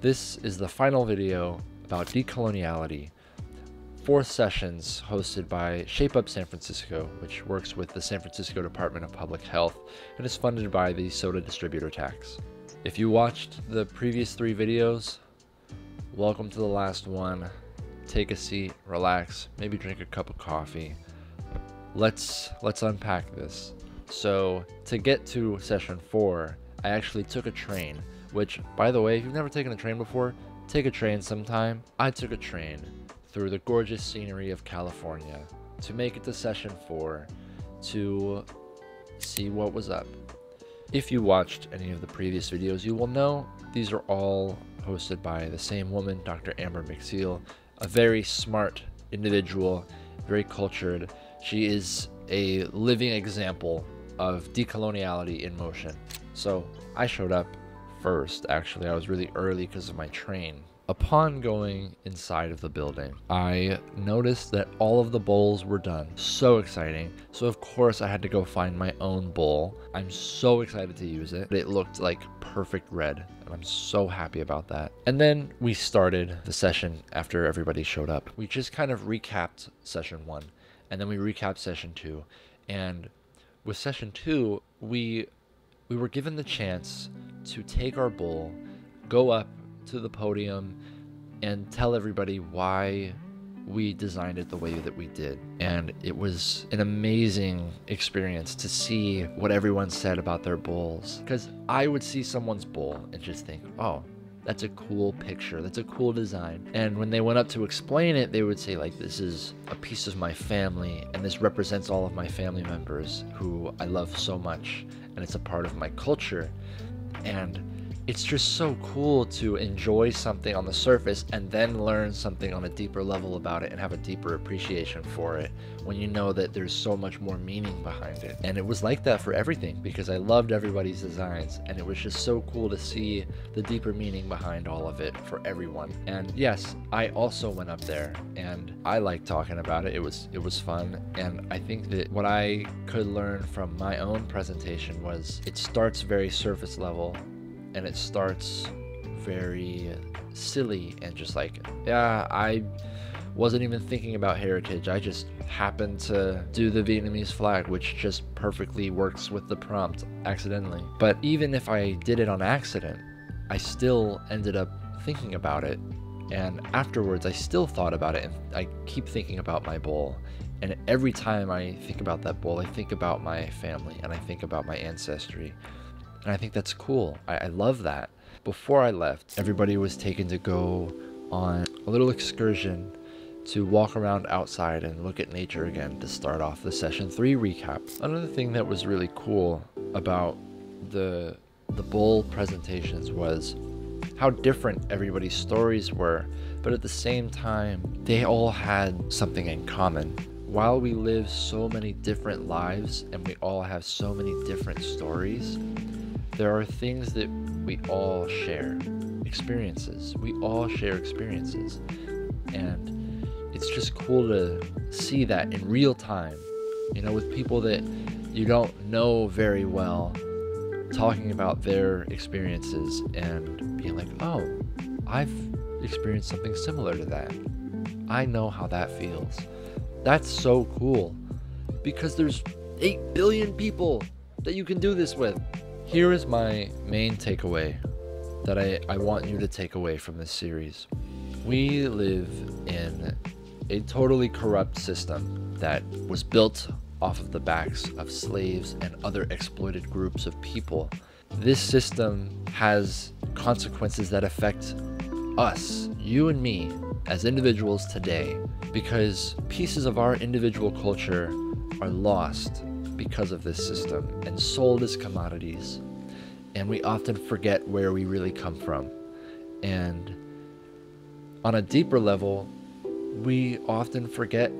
This is the final video about decoloniality. 4 sessions hosted by Shape Up San Francisco, which works with the San Francisco Department of Public Health and is funded by the soda distributor tax. If you watched the previous 3 videos, welcome to the last one. Take a seat, relax, maybe drink a cup of coffee. Let's unpack this. So to get to session 4, I actually took a train, which, by the way, if you've never taken a train before, take a train sometime. I took a train through the gorgeous scenery of California to make it to session 4 to see what was up. If you watched any of the previous videos, you will know these are all hosted by the same woman, Dr. Amber McSeel, a very smart individual, very cultured. She is a living example of decoloniality in motion. So I showed up first. Actually, I was really early because of my train. Upon going inside of the building, I noticed that all of the bowls were done. So exciting. So of course I had to go find my own bowl. I'm so excited to use it. It looked like perfect red, and I'm so happy about that. And then we started the session after everybody showed up. We just kind of recapped session 1, and then we recapped session 2. And with session 2, we were given the chance to take our bowl, go up to the podium, and tell everybody why we designed it the way that we did. And it was an amazing experience to see what everyone said about their bowls, because I would see someone's bowl and just think, oh, that's a cool picture, that's a cool design. And when they went up to explain it, they would say, like, this is a piece of my family, and this represents all of my family members who I love so much, and it's a part of my culture. And it's just so cool to enjoy something on the surface and then learn something on a deeper level about it and have a deeper appreciation for it when you know that there's so much more meaning behind it. And it was like that for everything, because I loved everybody's designs, and it was just so cool to see the deeper meaning behind all of it for everyone. And yes, I also went up there and I liked talking about it. It was fun. And I think that what I could learn from my own presentation was it starts very surface level, and it starts very silly and just like, yeah, I wasn't even thinking about heritage. I just happened to do the Vietnamese flag, which just perfectly works with the prompt accidentally. But even if I did it on accident, I still ended up thinking about it. And afterwards, I still thought about it, and I keep thinking about my bowl. And every time I think about that bowl, I think about my family, and I think about my ancestry. And I think that's cool. I love that. Before I left, everybody was taken to go on a little excursion to walk around outside and look at nature again to start off the session 3 recap. Another thing that was really cool about the bowl presentations was how different everybody's stories were, but at the same time, they all had something in common. While we live so many different lives and we all have so many different stories, there are things that we all share. Experiences. We all share experiences. And it's just cool to see that in real time, you know, with people that you don't know very well, talking about their experiences and being like, oh, I've experienced something similar to that. I know how that feels. That's so cool, because there's 8 billion people that you can do this with. Here is my main takeaway that I want you to take away from this series. We live in a totally corrupt system that was built off of the backs of slaves and other exploited groups of people. This system has consequences that affect us, you and me, as individuals today, because pieces of our individual culture are lost because of this system and sold as commodities. And we often forget where we really come from. And on a deeper level, we often forget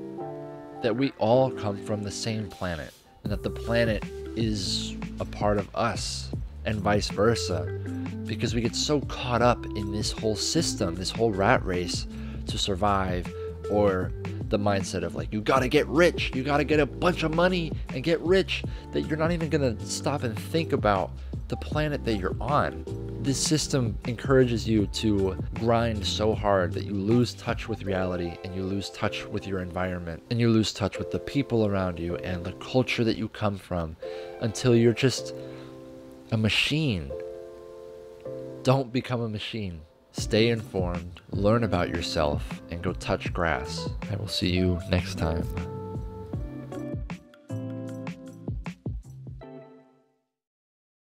that we all come from the same planet, and that the planet is a part of us, and vice versa, because we get so caught up in this whole system, this whole rat race to survive, or the mindset of like, you gotta get rich, you gotta get a bunch of money and get rich, that you're not even gonna stop and think about the planet that you're on. This system encourages you to grind so hard that you lose touch with reality, and you lose touch with your environment, and you lose touch with the people around you and the culture that you come from, until you're just a machine. Don't become a machine. Stay informed, learn about yourself, and go touch grass. I will see you next time.